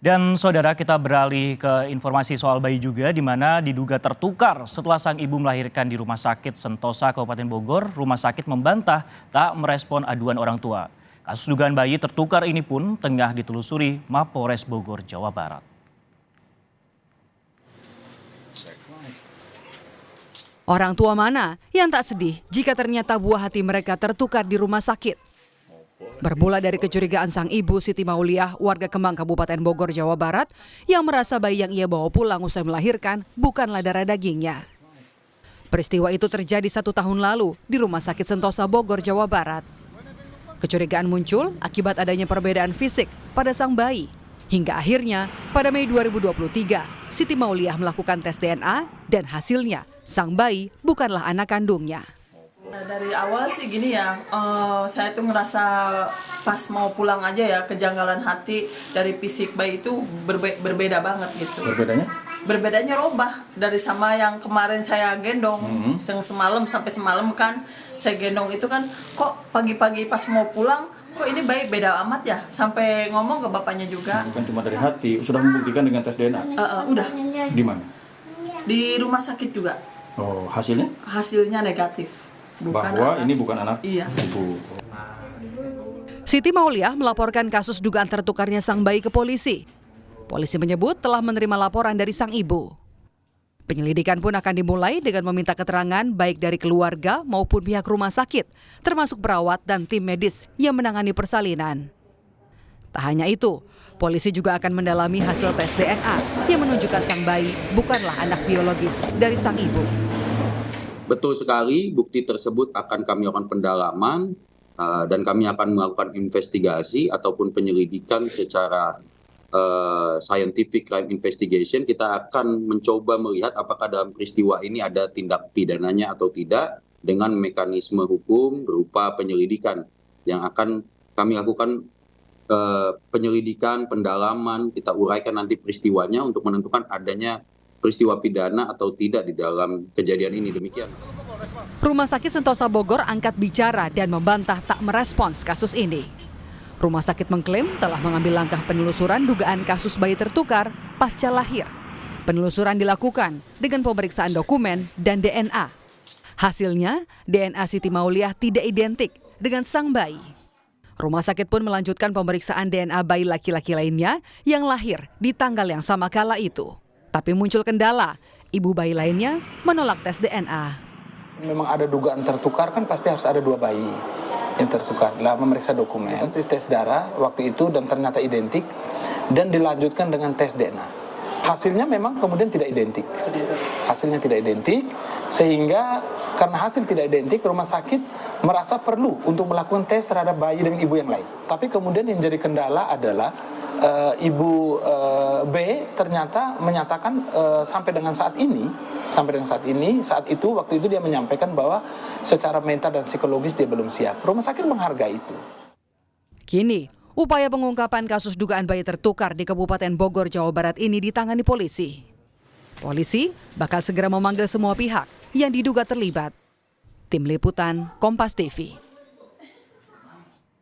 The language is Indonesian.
Dan saudara, kita beralih ke informasi soal bayi juga, di mana diduga tertukar setelah sang ibu melahirkan di Rumah Sakit Sentosa, Kabupaten Bogor. Rumah sakit membantah tak merespon aduan orang tua. Kasus dugaan bayi tertukar ini pun tengah ditelusuri Mapolres Bogor, Jawa Barat. Orang tua mana yang tak sedih jika ternyata buah hati mereka tertukar di rumah sakit? Bermula dari kecurigaan sang ibu Siti Mauliah, warga Kemang, Kabupaten Bogor, Jawa Barat, yang merasa bayi yang ia bawa pulang usai melahirkan bukanlah darah dagingnya. Peristiwa itu terjadi 1 tahun lalu di Rumah Sakit Sentosa, Bogor, Jawa Barat. Kecurigaan muncul akibat adanya perbedaan fisik pada sang bayi. Hingga akhirnya pada Mei 2023, Siti Mauliah melakukan tes DNA dan hasilnya sang bayi bukanlah anak kandungnya. Dari awal sih gini ya, saya tuh ngerasa pas mau pulang aja ya, kejanggalan hati dari fisik bayi itu berbeda banget gitu. Berbedanya? Berbedanya robah dari sama yang kemarin saya gendong, semalam sampai semalam kan saya gendong itu kan, kok pagi-pagi pas mau pulang, kok ini bayi beda amat ya, sampai ngomong ke bapaknya juga. Bukan cuma dari hati, sudah membuktikan dengan tes DNA? Udah. Di mana? Di rumah sakit juga. Oh, hasilnya? Hasilnya negatif. Bahwa ini bukan anak ibu. Siti Mauliah melaporkan kasus dugaan tertukarnya sang bayi ke polisi. Polisi menyebut telah menerima laporan dari sang ibu. Penyelidikan pun akan dimulai dengan meminta keterangan baik dari keluarga maupun pihak rumah sakit, termasuk perawat dan tim medis yang menangani persalinan. Tak hanya itu, polisi juga akan mendalami hasil tes DNA yang menunjukkan sang bayi bukanlah anak biologis dari sang ibu. Betul sekali, bukti tersebut akan kami lakukan pendalaman dan kami akan melakukan investigasi ataupun penyelidikan secara scientific crime investigation. Kita akan mencoba melihat apakah dalam peristiwa ini ada tindak pidananya atau tidak dengan mekanisme hukum berupa penyelidikan yang akan kami lakukan penyelidikan, pendalaman, kita uraikan nanti peristiwanya untuk menentukan adanya peristiwa pidana atau tidak di dalam kejadian ini. Demikian. Rumah Sakit Sentosa Bogor angkat bicara dan membantah tak merespons kasus ini. Rumah sakit mengklaim telah mengambil langkah penelusuran dugaan kasus bayi tertukar pasca lahir. Penelusuran dilakukan dengan pemeriksaan dokumen dan DNA. Hasilnya, DNA Siti Mauliah tidak identik dengan sang bayi. Rumah sakit pun melanjutkan pemeriksaan DNA bayi laki-laki lainnya yang lahir di tanggal yang sama kala itu. Tapi muncul kendala, ibu bayi lainnya menolak tes DNA. Memang ada dugaan tertukar, kan pasti harus ada 2 bayi yang tertukar. Lah memeriksa dokumen, tes darah waktu itu dan ternyata identik dan dilanjutkan dengan tes DNA. Hasilnya memang kemudian tidak identik. Hasilnya tidak identik sehingga karena hasil tidak identik, rumah sakit merasa perlu untuk melakukan tes terhadap bayi dengan ibu yang lain. Tapi kemudian yang jadi kendala adalah ibu B ternyata menyatakan sampai dengan saat itu waktu itu dia menyampaikan bahwa secara mental dan psikologis dia belum siap. Rumah sakit menghargai itu. Kini, upaya pengungkapan kasus dugaan bayi tertukar di Kabupaten Bogor, Jawa Barat ini ditangani polisi. Polisi bakal segera memanggil semua pihak yang diduga terlibat. Tim Liputan, Kompas TV.